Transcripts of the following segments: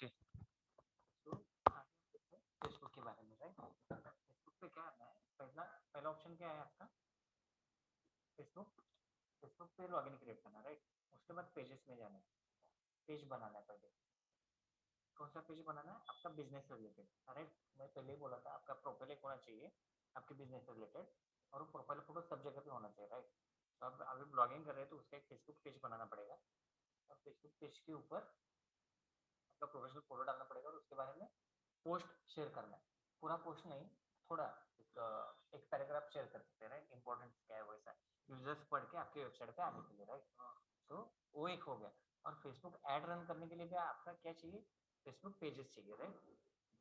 Okay. तो Facebook के बारे में, राइट? फेसबुक पे क्या करना है, पहला पहला ऑप्शन क्या है आपका? फेसबुक फेसबुक पे लॉगिन क्रिएट करना, राइट? उसके बाद पेजेस में जाना है, पेज बनाना है पहले। कौन सा पेज बनाना है? आपका बिजनेस से रिलेटेड, राइट? मैं पहले ही बोला था आपका प्रोफाइल एक होना चाहिए आपके बिजनेस से रिलेटेड, और वो प्रोफाइल फोटो सब जगह पे होना चाहिए, राइट? तो आप अभी ब्लॉगिंग कर रहे हैं तो उसका एक फेसबुक पेज बनाना पड़ेगा, और फेसबुक पेज के ऊपर आपका प्रोफेशनल फोटो डालना पड़ेगा, और उसके बारे में पोस्ट शेयर करना है। पूरा पोस्ट नहीं, थोड़ा एक पैराग्राफ शेयर कर सकते हैं, राइट? इंपॉर्टेंट क्या है वैसा, यूजर्स पढ़ के आपके वेबसाइट पे आने के लिए, राइट? तो वो एक हो गया। और फेसबुक ऐड रन करने के लिए भी आपका क्या चाहिए? फेसबुक पेजेस चाहिए, राइट?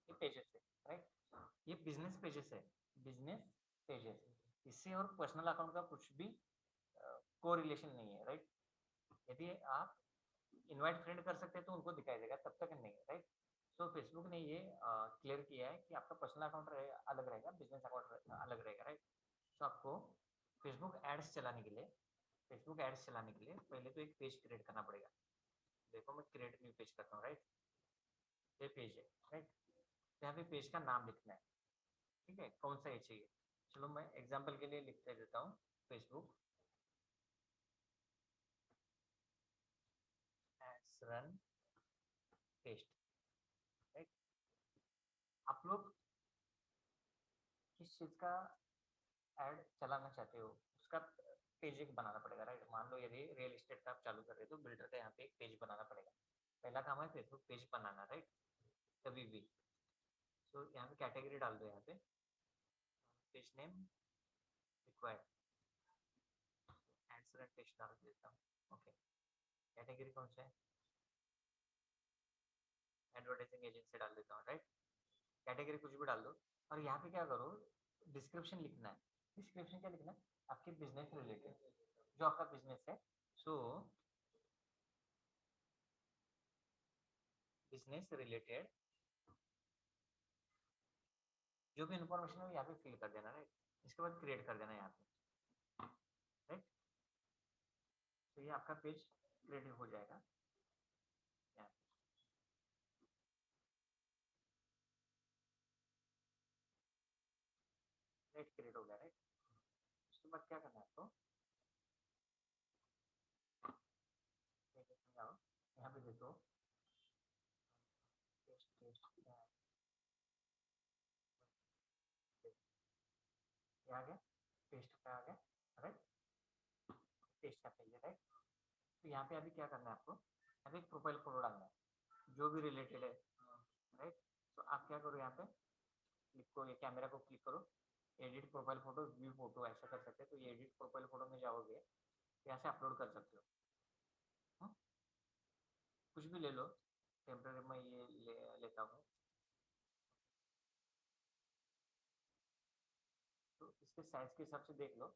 ये पेजेस है, राइट? ये बिजनेस पेजेस है, बिजनेस पेजेस। इससे और पर्सनल अकाउंट का कुछ भी को रिलेशन नहीं है, राइट? यदि आप इनवाइट फ्रेंड कर सकते हैं तो उनको दिखाई देगा, तब तक नहीं, राइट? तो फेसबुक ने ये क्लियर किया है कि आपका पर्सनल अकाउंट अलग रहेगा, बिजनेस अकाउंट अलग रहेगा, राइट? तो आपको फेसबुक एड्स चलाने के लिए पहले तो एक पेज क्रिएट करना पड़ेगा। देखो मैं क्रिएट न्यू पेज करता हूँ, राइट? ये पेज है, राइट? यहाँ पे पेज का नाम लिखना है, ठीक है? कौन सा ये चाहिए, चलो मैं एग्जाम्पल के लिए लिख देता हूँ, Facebook ads run paste, right? आप लोग किस चीज का ऐड चलाना चाहते हो उसका पेज एक बनाना पड़ेगा, राइट? मान लो यदि रियल एस्टेट का आप चालू कर रहे हो तो बिल्डर का यहाँ पे एक पेज बनाना पड़ेगा। पहला काम है फेसबुक पेज बनाना, राइट? कभी भी। तो यहाँ पे कैटेगरी डाल दो, यहाँ पे page name required answer and text डाल देता हूँ, ओके। कैटेगरी कौन सा है? एडवर्टाइजिंग एजेंसी डाल देता हूँ, राइट? कैटेगरी कुछ भी डाल दो, और यहाँ पे क्या करो, डिस्क्रिप्शन लिखना है। डिस्क्रिप्शन क्या लिखना है? आपके बिजनेस रिलेटेड, जो आपका बिजनेस है, सो बिजनेस रिलेटेड जो भी इन्फॉर्मेशन है यहाँ पे फिल कर देना, राइट? इसके बाद क्रिएट कर देना यहाँ पे, राइट? तो ये आपका पेज क्रिएट हो जाएगा यहाँ पे, राइट? क्रिएट हो गया, राइट? उसके बाद क्या करना है आपको, यहाँ पे देखो पेस्ट पेस्ट ये आ गया, पेस्ट का आ गया, राइट? पेस्ट का पेज है, राइट? तो यहाँ पे अभी क्या करना है आपको, अभी एक प्रोफाइल फोटो डालना है जो भी रिलेटेड है, राइट? तो आप क्या करो, यहाँ पे क्लिक करो, ये कैमरा को क्लिक करो, edit profile photo, view photo, ऐसा कर सकते हैं। तो ये एडिट प्रोफाइल फोटो में जाओगे, यहाँ से अपलोड कर सकते हो। हाँ? कुछ भी ले लो, टेम्परेरी में ये लेता हूँ। तो इसके साइज के हिसाब से देख लो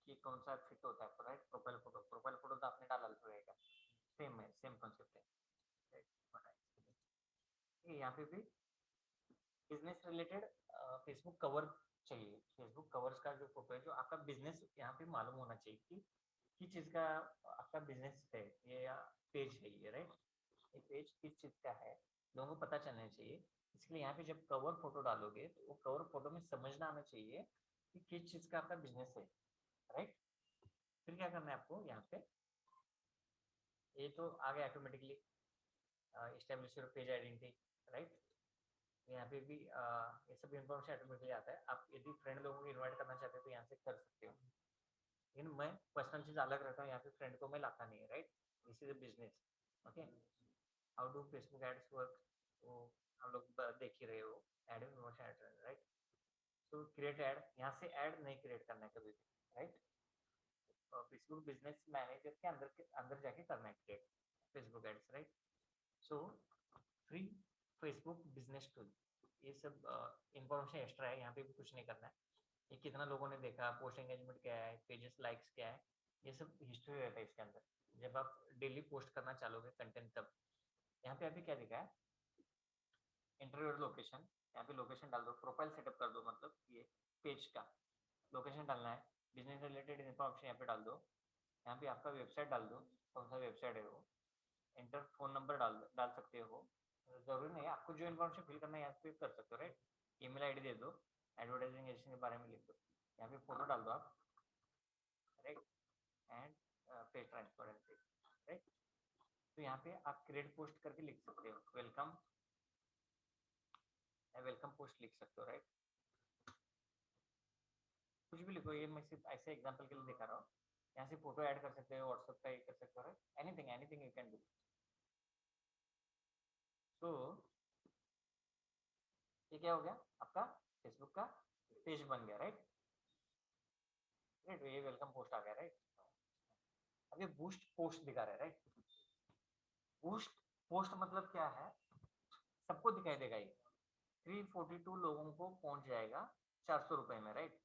कि कौन सा फिट होता है, राइट? प्रोफाइल फोटो तो आपने डाला रहेगा, सेम है, सेम कॉन्सेप्ट है, राइट? यहाँ पे भी बिजनेस रिलेटेड फेसबुक कवर चाहिए। फेसबुक कवर्स का जो फोटो है, जो आपका बिजनेस यहाँ पे मालूम होना चाहिए कि किस चीज का आपका बिजनेस है, ये या पेज है ये, राइट? ये पेज किस चीज का है, लोगों को पता चलना चाहिए। इसलिए यहाँ पे जब कवर फोटो डालोगे तो वो कवर फोटो में समझना आना चाहिए कि किस चीज का आपका बिजनेस है, राइट? फिर क्या करना है आपको, यहाँ पे ये तो आ गया automatically, establish your page identity, right? यहाँ पे भी ये सब इन्फॉर्मेशन ऑटोमेटिकली आता है। आप यदि फ्रेंड लोगों को इनवाइट करना चाहते हो तो यहाँ से कर सकते हो, लेकिन मैं पर्सनल चीज अलग रखता हूँ, यहाँ पे फ्रेंड को मैं लाता नहीं है, right? This is a business, okay. How do Facebook ads work, तो हम लोग देख ही रहे हो, एड प्रमोशन एड, राइट? तो क्रिएट एड, यहाँ से एड नहीं क्रिएट करना है कभी भी, राइट? फेसबुक बिजनेस मैनेजर के अंदर जाके करना है create Facebook ads, right? So free Facebook business tool, ये सब इंफॉर्मेशन एक्स्ट्रा है, यहाँ पे भी कुछ नहीं करना है। ये कितना लोगों ने देखा, पोस्ट एंगेजमेंट क्या है, पेजेस लाइक्स क्या है, ये सब हिस्ट्री रहता है इसके अंदर। जब आप डेली पोस्ट करना चालोगे कंटेंट, तब यहाँ पे अभी क्या दिखा है, इंटरव्यू लोकेशन, यहाँ पे लोकेशन डाल दो, प्रोफाइल सेटअप कर दो, मतलब ये पेज का लोकेशन डालना है, बिजनेस रिलेटेड इन्फॉर्मेशन यहाँ पे डाल दो, यहाँ पे आपका वेबसाइट डाल दो, कौन सा वेबसाइट है वो, एंटर फोन नंबर डाल डाल सकते हो, जरूरी नहीं है, आपको जो इन्फॉर्मेशन फिल करना है यहाँ पे कर सकते हो, राइट। ईमेल आईडी दे दो, एडवर्टाइजिंग एजेंसी के बारे में लिख दो, यहाँ पे फोटो डाल दो आप, right, and page transparency, right. तो यहाँ पे आप क्रिएट पोस्ट करके लिख सकते हो, वेलकम, वेलकम पोस्ट लिख सकते हो, राइट। कुछ भी लिखो, ये मैं सिर्फ ऐसे एग्जांपल के लिए दिखा रहा हूँ। यहाँ से फोटो ऐड कर सकते हो, व्हाट्सएप पे कर सकते हो, right, anything anything you can do. तो ये क्या हो गया, आपका फेसबुक का पेज बन गया, राइट, राइट। ये वेलकम पोस्ट आ गया, राइट। अब ये बूस्ट पोस्ट दिखा रहा है, राइट। बूस्ट पोस्ट मतलब क्या है, सबको दिखाई देगा ये, 342 लोगों को पहुंच जाएगा 400 रुपए में, राइट।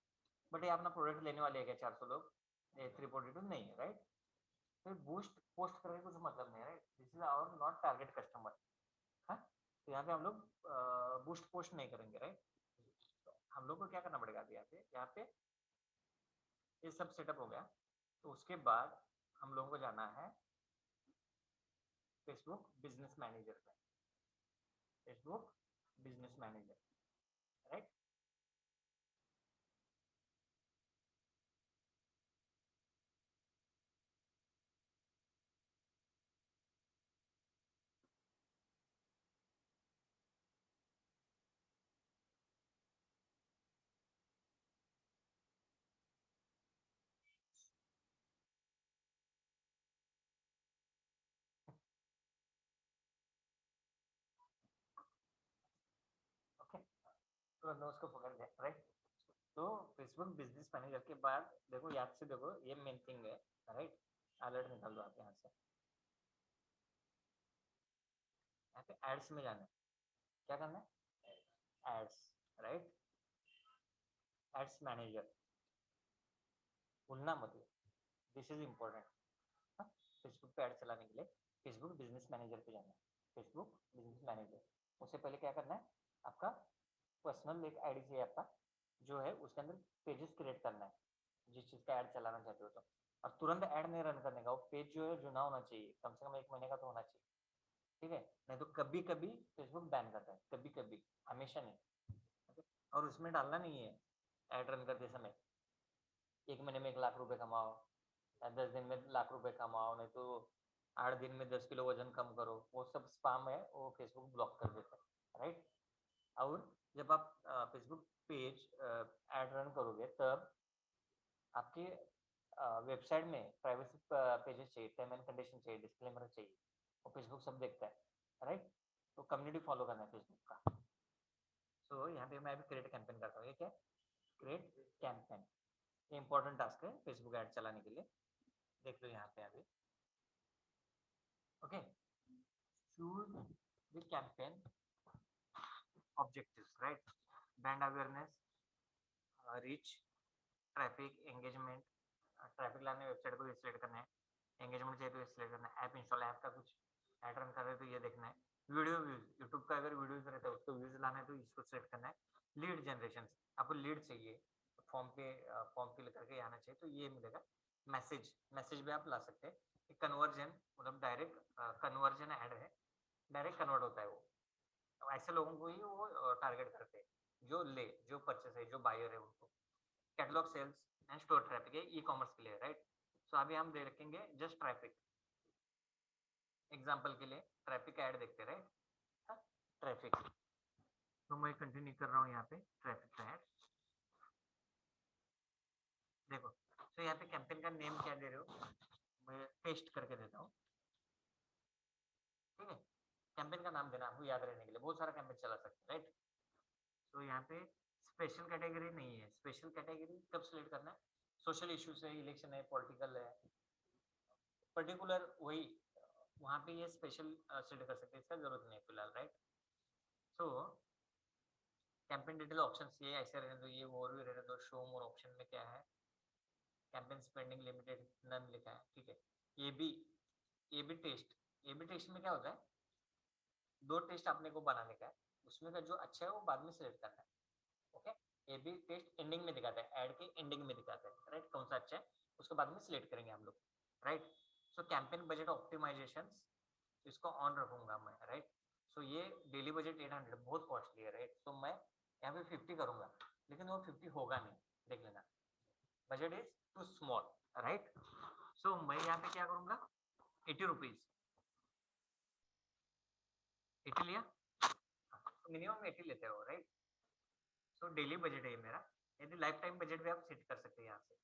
बट ये अपना प्रोडक्ट लेने वाले हैं क्या 400 लोग, ये 342 नहीं है, राइट। तो बूस्ट पोस्ट करके कुछ मतलब नहीं है, right, this is our not target customer. हाँ, तो यहाँ पे हम लोग बूस्ट पोस्ट नहीं करेंगे, राइट। तो हम लोग को क्या करना पड़ेगा, अभी यहाँ पे ये सब सेटअप हो गया। तो उसके बाद हम लोगों को जाना है फेसबुक बिजनेस मैनेजर पे, Facebook business manager, right. Okay, तो नोट्स को पकड़ लिया, राइट। तो फेसबुक बिजनेस मैनेजर के बाद देखो, याद से देखो, ये मेन थिंग है, राइट। अलर्ट निकाल दो आप यहाँ से, यहाँ पे एड्स में जाना है, क्या करना है, एड्स, राइट, एड्स मैनेजर, भूलना मत, दिस इज इम्पोर्टेंट। फेसबुक पे ऐड चलाने के लिए फेसबुक बिजनेस मैनेजर पे जाना है, फेसबुक बिजनेस मैनेजर। उससे पहले क्या करना है, आपका पर्सनल एक आईडी चाहिए आपका, जो है उसके अंदर पेजेस क्रिएट करना है, जिस चीज़ का ऐड चलाना चाहते हो तो। और तुरंत ऐड नहीं रन करने का, वो पेज जो है जुना होना चाहिए, कम से कम 1 महीने का तो होना चाहिए, ठीक है। नहीं तो कभी कभी फेसबुक बैन करता है, कभी कभी, हमेशा नहीं, okay? और उसमें डालना नहीं है ऐड रन करते समय 1 महीने में 1 लाख रुपए कमाओ, या 10 दिन में लाख रुपए कमाओ, नहीं तो 8 दिन में 10 किलो वजन कम करो, वो सब स्पैम है, वो फेसबुक ब्लॉक कर देता है, राइट। और जब आप फेसबुक पेज ऐड रन करोगे, तब आपके वेबसाइट में प्राइवेसी पेजेस चाहिए, टर्म एंड कंडीशन चाहिए, डिस्क्लेमर चाहिए, वो फेसबुक सब देखता है, राइट। तो कम्युनिटी फॉलो करना है फेसबुक का। सो यहाँ पे मैं अभी क्रिएट कैंपेन करता हूँ, ये क्या, क्रिएट कैंपेन, ये इंपॉर्टेंट टास्क है फेसबुक ऐड चलाने के लिए, देख लो यहाँ पे अभी, okay. Choose the campaign objectives, right, brand awareness, reach, traffic, engagement, traffic लाने वेबसाइट को सिलेक्ट करना है, एंगेजमेंट चाहिए तो सिलेक्ट करना है, ऐप इंस्टॉल, ऐप का कुछ ऐड रन कर रहे हो तो ये देखना है, वीडियो व्यूज, यूट्यूब का अगर वीडियोज रहता है उसको व्यूज लाना है तो इसको सिलेक्ट करना है, लीड जनरेशन, आपको लीड चाहिए, फॉर्म पे फॉर्म फिल करके आना चाहिए तो ये मिलेगा, मैसेज, मैसेज भी आप ला सकते हैं, कन्वर्जन, मतलब डायरेक्ट कन्वर्जन ऐड है, डायरेक्ट कन्वर्ट होता है वो, तो ऐसे लोगों को ही वो टारगेट करते हैं, जो ले, जो परचेस है, जो बायर है उनको, catalog sales and store traffic है, ई कॉमर्स के लिए, राइट। सो अभी हम दे रखेंगे जस्ट ट्रैफिक, एग्जाम्पल के लिए ट्रैफिक ऐड देखते, राइट, ट्रैफिक। तो मैं कंटिन्यू कर रहा हूँ यहाँ पे ट्रैफिक का ऐड, देखो। तो यहाँ पे कैंपेन का नेम क्या दे रहे हो, मैं पेस्ट करके देता हूँ, ठीक है। कैंपेन का नाम देना आपको याद रहने के लिए, बहुत सारा कैंपेन चला सकते हैं, राइट। तो यहाँ पे स्पेशल कैटेगरी नहीं है, स्पेशल कैटेगरी कब सिलेक्ट करना है, सोशल इश्यूज है, इलेक्शन है, पॉलिटिकल है, पर्टिकुलर वही, वहाँ पे ये स्पेशल सेट कर सकते हैं, इसका जरूरत नहीं है फिलहाल, राइट। सो कैंपेन डिटेल ऑप्शन ये ऐसे रहने दो, ये और भी रहने दो, शो मोर ऑप्शन में क्या है, कैंपेन स्पेंडिंग लिमिटेड नन लिखा है, ठीक है। ये भी, ये भी टेस्ट, ये भी टेस्ट में क्या होता है, 2 टेस्ट आपने को बनाने का है, उसमें का जो अच्छा है वो बाद में सिलेक्ट करना है, okay. A B test ending में दिखाता है, ऐड के एंडिंग में दिखाता है, राइट, कौन सा अच्छा है उसको बाद में सिलेक्ट करेंगे हम लोग, राइट। सो कैंपेन बजट ऑप्टिमाइजेशन, इसको ऑन रखूंगा मैं, राइट। सो ये डेली बजट 800 बहुत कॉस्टली है, राइट? तो मैं यहाँ पे 50 करूंगा, लेकिन वो 50 होगा नहीं, देख लेना, budget is too small, right? So मैं यहाँ पे क्या करूंगा, 80 रुपीज, 80 लिया, मिनिमम 80 लेते हो, राइट? सो डेली बजट है ये मेरा। यदि लाइफ टाइम बजट भी आप सेट कर सकते हैं यहाँ से,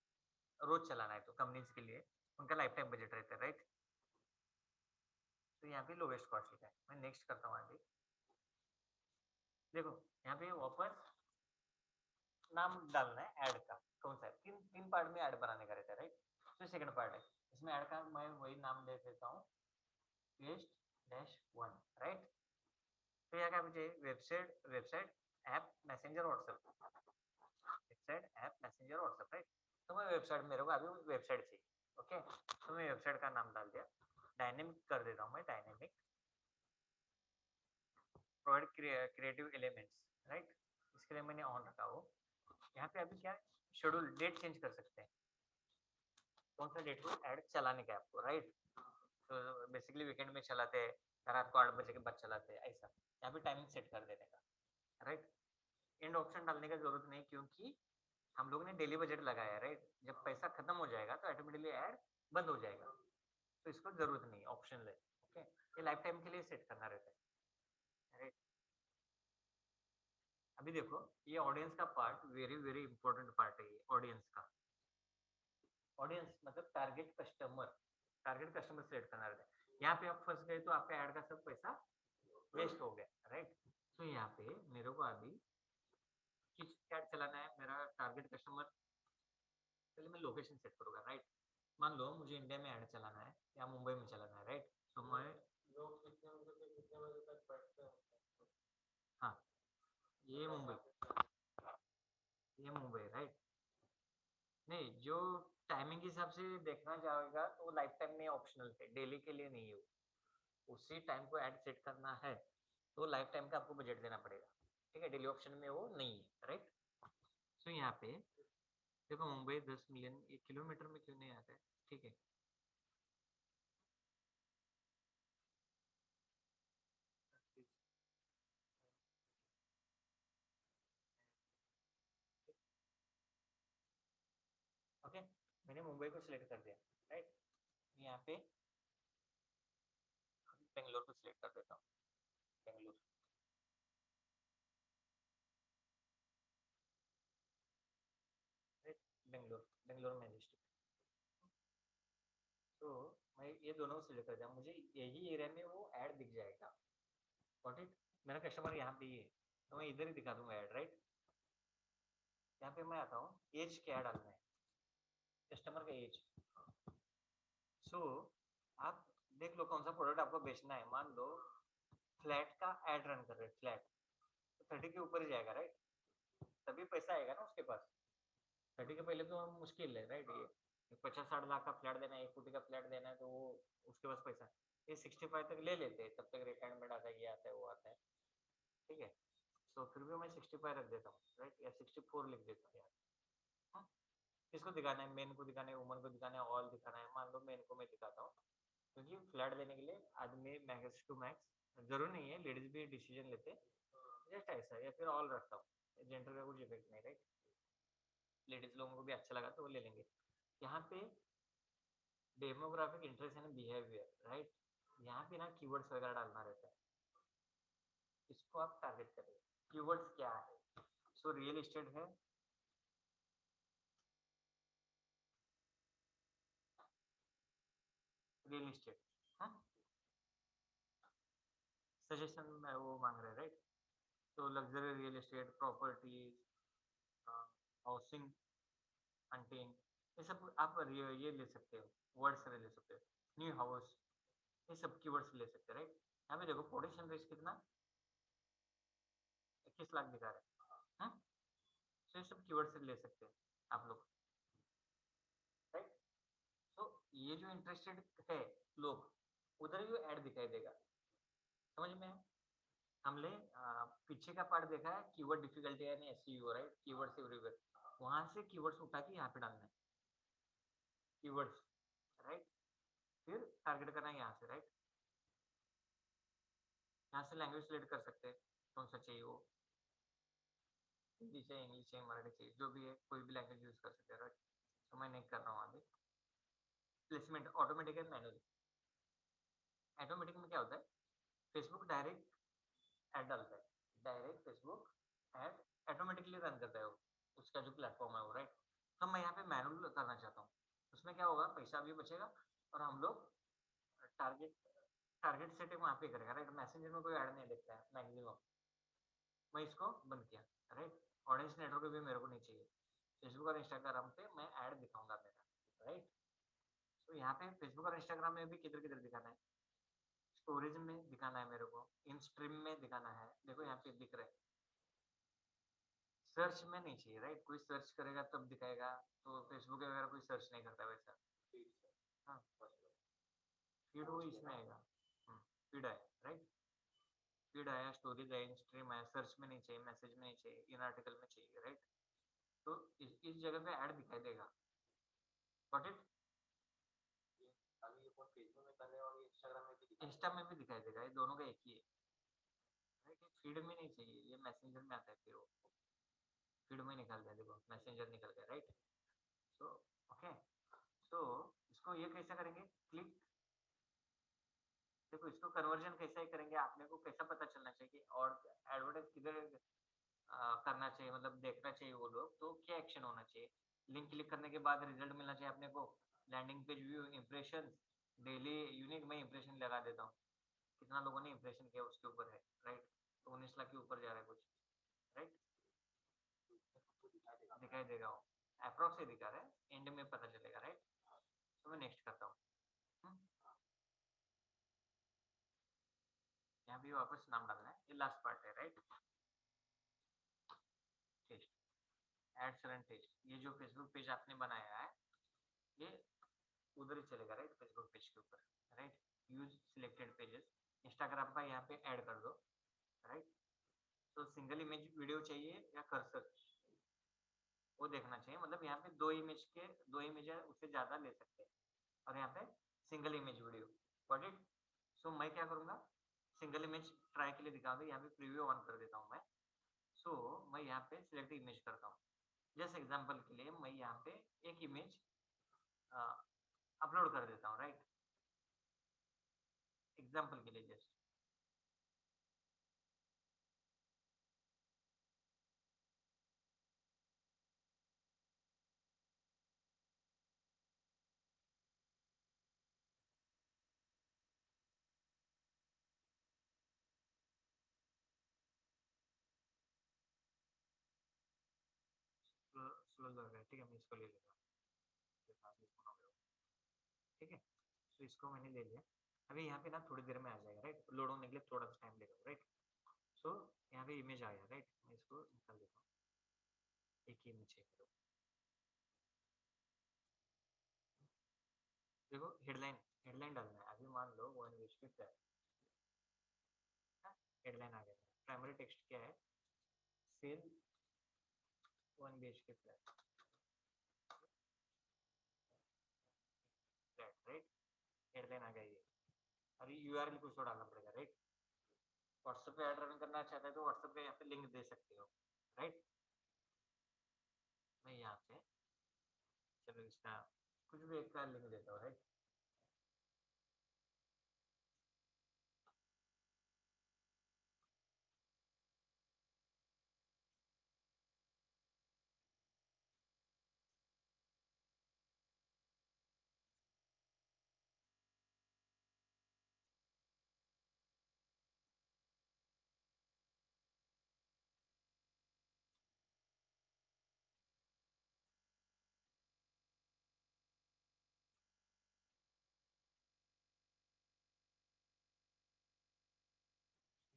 रोज चलाना है तो कंपनीज के लिए उनका लाइफ टाइम बजट रहता है, राइट? तो यहाँ पे लोवेस्ट कॉस्ट लिखा है। मैं नेक्स्ट करता हूँ आगे। देखो यहाँ पे वापस नाम डालना है ऐड का, कौन सा है, तीन तीन पार्ट में ऐड बनाने का रहता है, राइट? तो सेकंड पार्ट है, इसमें ऐड का मैं वही नाम दे देता हूँ, पेस्ट डैश वन, राइट? तो यहाँ क्या मुझे website, website app messenger WhatsApp, website app messenger WhatsApp, right? तो मैं वेबसाइट, मेरे को अभी वेबसाइट चाहिए, ओके? तो मैं वेबसाइट का नाम डाल दिया, डायनेमिक कर देता हूँ मैं, dynamic provide creative elements, right? इसके लिए मैंने ऑन रखा हो। यहाँ पे अभी क्या शेड्यूल, डेट चेंज कर सकते हैं, कौन सा डेट को ऐड चलाने का आपको, राइट? तो बेसिकली वीकेंड में चलाते हैं, रात को 8 बजे के बाद चलाते हैं, ऐसा यहाँ पे टाइमिंग सेट कर देने का, राइट? एंड ऑप्शन डालने की जरूरत नहीं, क्योंकि हम लोग ने डेली बजट लगाया है, राइट? जब पैसा खत्म हो जाएगा तो ऑटोमेटिकली ऐड बंद हो जाएगा, तो इसको जरूरत नहीं, ऑप्शन ले, ओके? ये लाइफ टाइम के लिए सेट करना रहता है, राइट? अभी देखो ये ऑडियंस का part very very important part है, ये ऑडियंस का। ऑडियंस मतलब target customer, target customer select करना रहता है। यहाँ पे आप फंस गए तो आपका ऐड का सब पैसा वेस्ट हो गया, राइट? तो यहाँ पे मेरे को अभी किस ऐड चलाना है, मेरा टारगेट कस्टमर, पहले मैं लोकेशन सेट करूंगा, राइट? मान लो मुझे इंडिया में ऐड चलाना है या मुंबई में चलाना है, राइट? तो मैं लोग कितने बजे तक बैठते हैं, हाँ ये मुंबई, ये मुंबई, राइट? नहीं, जो टाइमिंग के हिसाब से देखना चाहेगा तो लाइफ टाइम में ऑप्शनल है, डेली के लिए नहीं है वो। उसी टाइम को ऐड सेट करना है तो लाइफ टाइम का आपको बजट देना पड़ेगा, ठीक है? डेली ऑप्शन में वो नहीं है, राइट? सो यहाँ पे देखो मुंबई 10 मिलियन, ये किलोमीटर में क्यों नहीं आता है, ठीक है? ओके, मैंने मुंबई को सिलेक्ट कर दिया, राइट? यहाँ पे बेंगलोर को सिलेक्ट कर देता हूँ, बेंगलोर, राइट? बेंगलोर, बेंगलोर मैजेस्टिक। तो मैं ये दोनों को सिलेक्ट कर दिया, मुझे यही एरिया में वो ऐड दिख जाएगा, गॉट इट? मेरा कस्टमर यहाँ पे ही है तो मैं इधर ही दिखा दूंगा ऐड, राइट? यहाँ पे मैं आता हूँ, एज क्या डालना है, कस्टमर का एज। सो आप देख लो कौन सा प्रोडक्ट आपको बेचना है, मान लो फ्लैट का एड रन कर रहे हैं, फ्लैट तो 30 के ऊपर ही जाएगा, राइट? तभी पैसा आएगा ना उसके पास, 30 के पहले तो मुश्किल है, राइट? ये 50-60 लाख का फ्लैट देना है, 1 कोटी का फ्लैट देना है, तो वो उसके पास पैसा, ये 65 तक ले लेते हैं, तब तक रिटायरमेंट आता है, ये आता है वो आता है, ठीक है? तो फिर भी मैं 65 रख देता हूँ, राइट? या 64 लिख देता हूँ यार, हाँ? किसको दिखाना है, मेन को दिखाना है, वुमन को दिखाना है, ऑल दिखाना है? मान लो मेन को मैं दिखाता हूँ, क्योंकि फ्लैट लेने के लिए आदमी मैक्स टू मैक्स, जरूर नहीं है लेडीज भी डिसीजन लेते हैं, जस्ट ऐसा, या फिर ऑल रखता हूँ, जेंडर का कुछ इफेक्ट नहीं, राइट? लेडीज लोगों को भी अच्छा लगा तो वो ले लेंगे। यहाँ पे demographic interest and behaviour, right? यहाँ पे ना कीवर्ड्स वगैरह डालना रहता है, इसको आप टारगेट करें। कीवर्ड्स क्या है? सो रियल एस्टेट है, रियल एस्टेट, हाँ? सजेशन में वो मांग रहे हैं, राइट? तो luxury real estate, property, housing, अंटिंग, ये सब आप ये ले सकते हो, वर्ड्स ले सकते हो, न्यू हाउस, ये सब कीवर्ड्स ले सकते हैं, राइट? यहाँ पे देखो पोटेंशियल रिस्क कितना, 21 लाख दिखा रहे हैं, हाँ? तो ये सब कीवर्ड से ले सकते हैं आप लोग, राइट? तो ये जो इंटरेस्टेड है लोग, उधर ही ऐड दिखाई देगा, समझ में है? हमने पीछे का पार्ट देखा है, कीवर्ड डिफिकल्टी यानी एसईओ, राइट? कीवर्ड्स एवरीवेयर, वहां से कीवर्ड्स उठा के यहाँ पे डालना है, कीवर्ड्स, राइट? फिर टारगेट करना है यहाँ से, राइट? यहाँ से लैंग्वेज सिलेक्ट कर सकते हैं कौन सा चाहिए वो, हिंदी चाहिए, इंग्लिश चाहिए, मराठी चाहिए, जो भी है कोई भी लैंग्वेज यूज कर सकते हैं, राइट। तो मैं नहीं कर रहा हूँ अभी। प्लेसमेंट ऑटोमेटिक है मैनुअल। ऑटोमेटिक में क्या होता है, फेसबुक डायरेक्ट ऐड डालता है, direct Facebook ad automatically run करता है वो, उसका जो प्लेटफॉर्म है वो, राइट। तो मैं यहाँ पे मैनुअल करना चाहता हूँ, उसमें क्या होगा, पैसा भी बचेगा और हम लोग टारगेट टारगेट सेटिंग वहाँ पे करेगा, राइट। मैसेंजर में कोई ऐड नहीं देखता है मैक्सिमम। मैं इसको बंद किया, राइट। ऑडियंस नेटवर्क भी मेरे को नहीं चाहिए, फेसबुक और इंस्टाग्राम पे मैं ऐड दिखाऊंगा मेरा, राइट। तो यहाँ पे फेसबुक और इंस्टाग्राम में भी किधर किधर दिखाना है, स्टोरेज में दिखाना है मेरे को, इन स्ट्रीम में दिखाना है, देखो यहाँ पे दिख रहा है। सर्च में नहीं चाहिए, राइट। कोई सर्च करेगा तब दिखाएगा, तो फेसबुक वगैरह कोई सर्च नहीं करता वैसा। हाँ, फीड वो इसमें आएगा, फीड है, राइट। फीड आया, स्टोरेज आया, इन स्ट्रीम आया, सर्च में नहीं चाहिए, मैसेज में नहीं चाहिए, इन आर्टिकल में चाहिए, राइट। तो इस जगह पे ऐड दिखाई देगा, गॉट इट। इंस्टा में भी दिखाई देगा, ये दोनों का एक ही है, राइट। फीड में नहीं चाहिए, ये मैसेंजर में आता है, फिर वो फीड में निकल गया, देखो मैसेंजर निकल गया, राइट। सो ओके, सो इसको ये कैसे करेंगे, क्लिक, देखो इसको कन्वर्जन कैसे ही करेंगे, आपने को कैसा पता चलना चाहिए और एडवर्टाइज किधर करना चाहिए, मतलब देखना चाहिए वो लोग, तो क्या एक्शन होना चाहिए। लिंक क्लिक करने के बाद रिजल्ट मिलना चाहिए अपने को, landing page view, impression, daily unique, मैं इंप्रेशन लगा देता हूँ, कितना लोगों ने इंप्रेशन किया उसके ऊपर है, राइट। तो 19 लाख के ऊपर जा रहा है कुछ, राइट। दिखाई देगा वो, अप्रोक्स ही दिखा रहा है, एंड में पता चलेगा, राइट। तो मैं नेक्स्ट करता हूँ। यहाँ भी वापस नाम डालना है, ये लास्ट पार्ट है, right. Test, ad select test, ये जो फेसबुक पेज आपने बनाया है ये उधर ही चलेगा, राइट, फेसबुक पेज के ऊपर, right. Use selected pages, Instagram का यहाँ पे ऐड कर दो, राइट। तो सिंगल इमेज वीडियो चाहिए या कर्सर, वो देखना चाहिए, मतलब यहाँ पे दो इमेज है, उससे ज्यादा ले सकते हैं, और यहाँ पे single image video, got it. So मैं क्या करूंगा, सिंगल इमेज ट्राई के लिए दिखा दो, यहाँ पे प्रीव्यू ऑन कर देता हूँ मैं। सो मैं यहाँ पे सिलेक्ट इमेज करता हूँ, जैसे एग्जांपल के लिए मैं यहाँ पे एक इमेज अपलोड कर देता हूँ, राइट, एग्जांपल के लिए जस्ट। स्लो लग रहा है, ठीक है, मैं इसको ले लेता हूँ, ठीक है। तो इसको मैंने ले लिया, अभी यहाँ पे ना थोड़ी देर में आ जाएगा, राइट। लोड होने के लिए थोड़ा सा टाइम लेगा, राइट। सो यहाँ पे इमेज आया, राइट, मैं इसको निकाल देता हूँ, एक ही इमेज है मेरे को। देखो हेडलाइन, हेडलाइन डालना है, अभी मान लो 1 है, हेडलाइन आ गया, प्राइमरी टेक्स्ट क्या है, sale 1 BHK flat, right. Headline आ गया ये, अभी यूआरएल कुछ तो डालना पड़ेगा, राइट। व्हाट्सएप पे ऐड रन करना चाहता है तो व्हाट्सएप पे यहाँ पे लिंक दे सकते हो, राइट। मैं यहाँ पे चलो इसका कुछ भी एक का लिंक देता हूँ, राइट।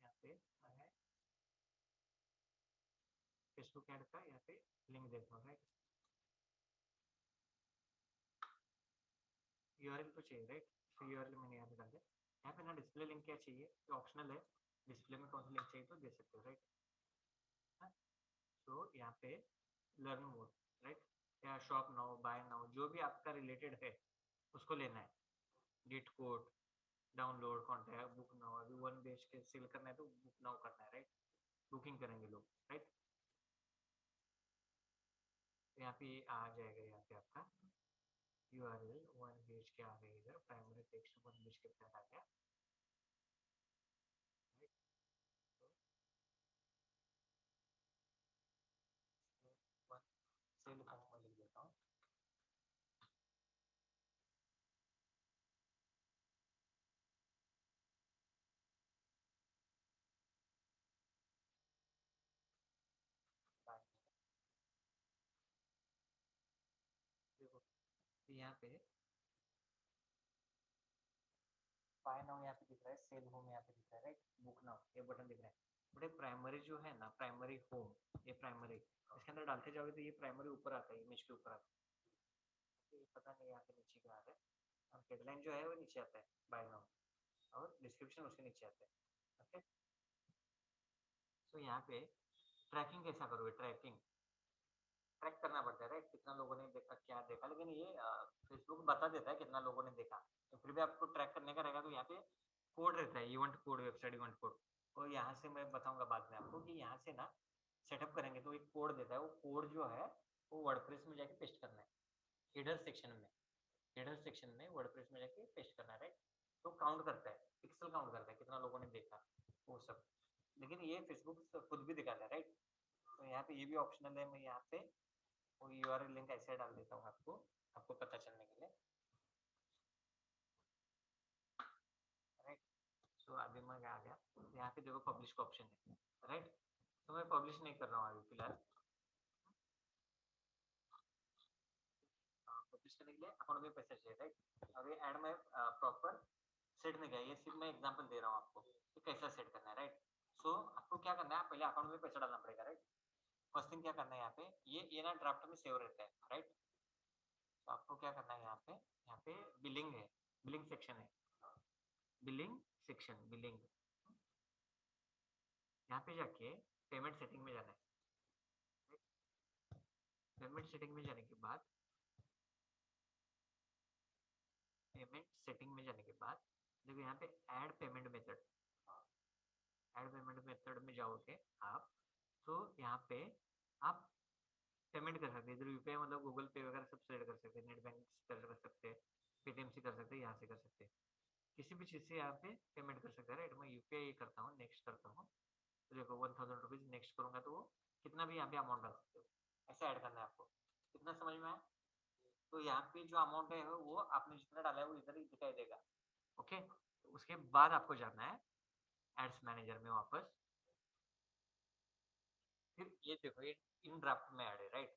यहाँ पे मैं फेसबुक ऐड का यहाँ पे लिंक देता हूँ, राइट। यूआरएल तो चाहिए, राइट। तो यूआरएल मैंने यहाँ पे डाल दिया, यहाँ पे ना डिस्प्ले लिंक क्या चाहिए, ये ऑप्शनल है, डिस्प्ले में कौन सा लिंक चाहिए तो दे सकते हो, राइट। तो यहाँ पे लर्न मोर, राइट, या शॉप नाउ, बाय नाउ, जो भी आपका रिलेटेड है उसको लेना है, get quote, download contact book now, अभी 1 BHK सेल करना है तो बुक नाउ करना है, राइट? बुकिंग करेंगे लोग, राइट? यहाँ पे आ जाएगा, यहाँ पे आपका URL 1 BHK आ गई, इधर प्राइमरी टेक्स्ट 1 BHK फ्लैट आ गया, राइट? तो सेल फॉर्म में लिख देता हूँ, देखो यहाँ पे बाय नाउ यहाँ पे दिख रहा है, सेल होम यहाँ पे दिख रहा है, राइट? बुक नाउ ये बटन दिख रहा है, बट ये प्राइमरी जो है ना, प्राइमरी होम, ये प्राइमरी इसके अंदर डालते जाओगे तो ये प्राइमरी ऊपर आता है, इमेज के ऊपर आता है, तो ये पता नहीं यहाँ पे नीचे क्या आ रहा है, और हेडलाइन जो है वो नीचे आता है बाय नाउ, और डिस्क्रिप्शन उसके नीचे आता है, ओके? तो यहाँ पे ट्रैकिंग कैसा करोगे? ट्रैकिंग ट्रैक करना पड़ता है, राइट? कितना लोगों ने देखा, क्या देखा, लेकिन ये फेसबुक बता देता है कितना लोगों ने देखा, तो फिर भी आपको ट्रैक करने का रहेगा, तो यहाँ पे कोड रहता है, event code, website event code, और यहाँ से मैं बताऊंगा बाद में आपको कि यहाँ से ना सेटअप करेंगे तो एक कोड देता है, वो कोड जो है वो वर्डप्रेस में जाके पेस्ट करना है, हेडर सेक्शन में, हेडर सेक्शन में वर्डप्रेस में जाके पेस्ट करना है, राइट? तो काउंट करता है, पिक्सल काउंट करता है कितना लोगों ने देखा, वो सब, लेकिन ये फेसबुक खुद भी दिखाता है, राइट? तो यहाँ पे ये भी ऑप्शनल है, मैं यहाँ पे वो URL लिंक ऐसे डाल देता हूँ आपको, आपको पता चलने के लिए, राइट? सो अभी मैं आ गया, यहाँ पे देखो पब्लिश का ऑप्शन है, राइट? तो मैं पब्लिश नहीं कर रहा हूँ अभी फिलहाल, पब्लिश करने के लिए अकाउंट में पैसा चाहिए, राइट? और ये ऐड में प्रॉपर सेट में गया, ये सिर्फ मैं एग्जांपल दे रहा हूँ आपको कि कैसा सेट करना है, राइट? सो आपको क्या करना है, पहले अकाउंट में पैसा डालना पड़ेगा, राइट? फर्स्ट थिंग क्या करना है, यहाँ पे ये ना ड्राफ्ट में सेव रहता है, राइट? तो आपको क्या करना है, यहाँ पे बिलिंग है, बिलिंग सेक्शन है, बिलिंग सेक्शन, बिलिंग, यहाँ पे जाके पेमेंट सेटिंग में जाना है, पेमेंट सेटिंग में जाने के बाद, पेमेंट सेटिंग में जाने के बाद देखो यहाँ पे add payment method, add payment method में जाओगे आप, तो यहाँ पे आप पेमेंट कर सकते हैं, इधर यूपीआई मतलब गूगल पे वगैरह सब सेलेक्ट कर सकते हैं, नेट बैंक कर सकते हैं, पेटीएम से कर सकते हैं, यहाँ से कर सकते हैं, किसी भी चीज़ से यहाँ पे पेमेंट कर सकते हैं, राइट? मैं यूपीआई करता हूँ, नेक्स्ट करता हूँ, तो देखो 1000 रुपीज नेक्स्ट करूंगा तो वो कितना भी यहाँ पे अमाउंट डाल सकते हो, ऐसा ऐड करना है आपको, कितना समझ में आया? तो यहाँ पे जो अमाउंट है वो आपने जितना डाला है वो इधर ही दिखाई देगा, ओके? तो उसके बाद आपको जाना है एड्स मैनेजर में वापस, फिर ये देखो ये इन ड्राफ्ट में ऐड है, राइट?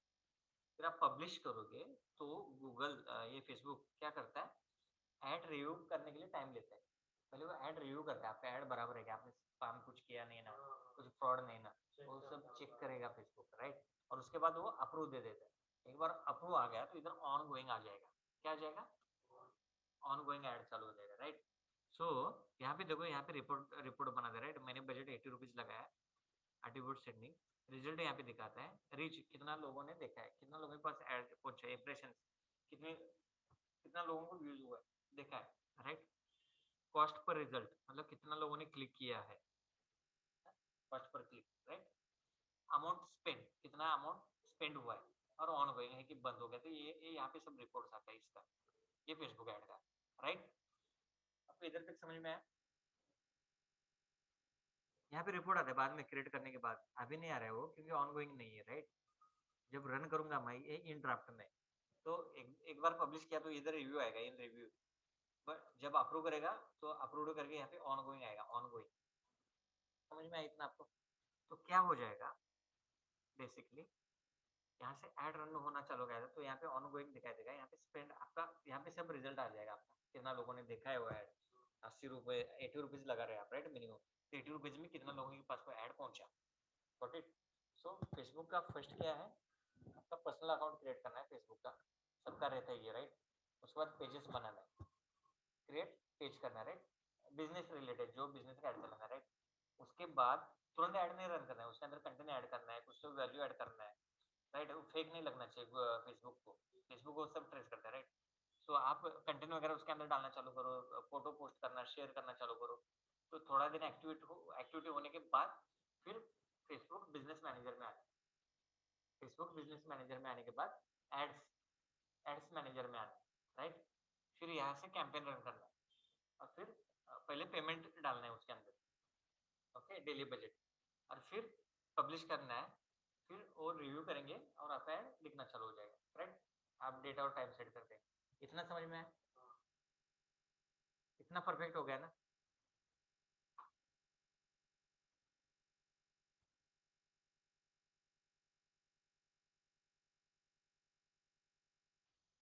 फिर आप पब्लिश करोगे तो गूगल ये फेसबुक क्या करता है, ऐड रिव्यू करने के लिए टाइम लेता है, पहले वो ऐड रिव्यू करता है आपका ऐड बराबर है क्या, आपने स्पैम कुछ किया नहीं ना, कुछ फ्रॉड नहीं ना, वो सब चेक करेगा फेसबुक, राइट? और उसके बाद वो अप्रूव दे देता है, एक बार अप्रूव आ गया तो इधर ऑन गोइंग आ जाएगा, क्या आ जाएगा, ऑन गोइंग ऐड चालू हो जाएगा, राइट? सो यहाँ पे देखो, यहाँ पे रिपोर्ट रिपोर्ट बना दे, राइट? मैंने बजट 80 रुपीज लगाया, एट्रीब्यूट सेटिंग, रिजल्ट यहाँ पे दिखाता है, रीच कितना लोगों ने देखा है, कितना लोगों के पास ऐड पहुंचा, इंप्रेशन कितने, कितना लोगों को व्यूज हुआ है, देखा है, राइट? कॉस्ट पर रिजल्ट मतलब कितना लोगों ने क्लिक किया है, cost per click, right? Amount spend कितना अमाउंट स्पेंड हुआ है, और ऑन गोइंग है कि बंद हो गया, तो ये यहाँ पे सब रिपोर्ट्स आता है इसका, ये फेसबुक ऐड का, राइट? आपको इधर तक समझ में आया? यहाँ पे रिपोर्ट आता है बाद में क्रिएट करने के बाद, अभी नहीं आ रहा है वो क्योंकि ऑन गोइंग नहीं है, राइट? जब रन करूंगा मैं ये इन ड्राफ्ट में, तो एक बार पब्लिश किया तो इधर रिव्यू आएगा, इन रिव्यू, बट जब अप्रूव करेगा तो अप्रूव करके यहाँ पे ऑन गोइंग आएगा, ऑन गोइंग, समझ में आया इतना आपको? तो क्या हो जाएगा बेसिकली, यहाँ से ऐड रन होना चालू हो गया था तो यहाँ पे ऑन गोइंग दिखाई देगा, यहाँ पे स्पेंड आपका, यहाँ पे सब रिजल्ट आ जाएगा आपका, कितना लोगों ने देखा है वो ऐड, 80 रुपए 80 रुपीज लगा रहे हैं आप, राइट? मिनिमम, तो 80 रुपीज में कितना लोगों के पास वो ऐड पहुंचा, गॉट इट? सो फेसबुक का फर्स्ट क्या है, आपका पर्सनल अकाउंट क्रिएट करना है फेसबुक का, सबका रहता है ये, राइट? उसके बाद पेजेस बनाना है, क्रिएट पेज करना है, राइट? बिजनेस रिलेटेड जो बिजनेस का ऐड चलाना है, राइट? उसके बाद तुरंत ऐड नहीं रन करना है, उसके अंदर कंटेंट ऐड करना है, कुछ तो वैल्यू ऐड करना है, राइट? वो फेक नहीं लगना चाहिए फेसबुक को, फेसबुक वो सब ट्रेस करता है, राइट? सो आप कंटेंट वगैरह उसके अंदर डालना चालू करो, फोटो पोस्ट करना शेयर करना चालू करो। तो थोड़ा दिन एक्टिविटी होने के बाद फिर फेसबुक बिजनेस मैनेजर में आना। फेसबुक बिजनेस मैनेजर में आने के बाद एड्स एड्स मैनेजर में आना, राइट? फिर यहाँ से कैंपेन रन करना है और फिर पहले पेमेंट डालना है उसके अंदर, ओके, डेली बजट, और फिर पब्लिश करना है, फिर वो रिव्यू करेंगे और आपका ऐड दिखना चालू हो जाएगा, राइट? आप डेटा और टाइम सेट करते हैं। इतना समझ में आया? इतना परफेक्ट हो गया ना?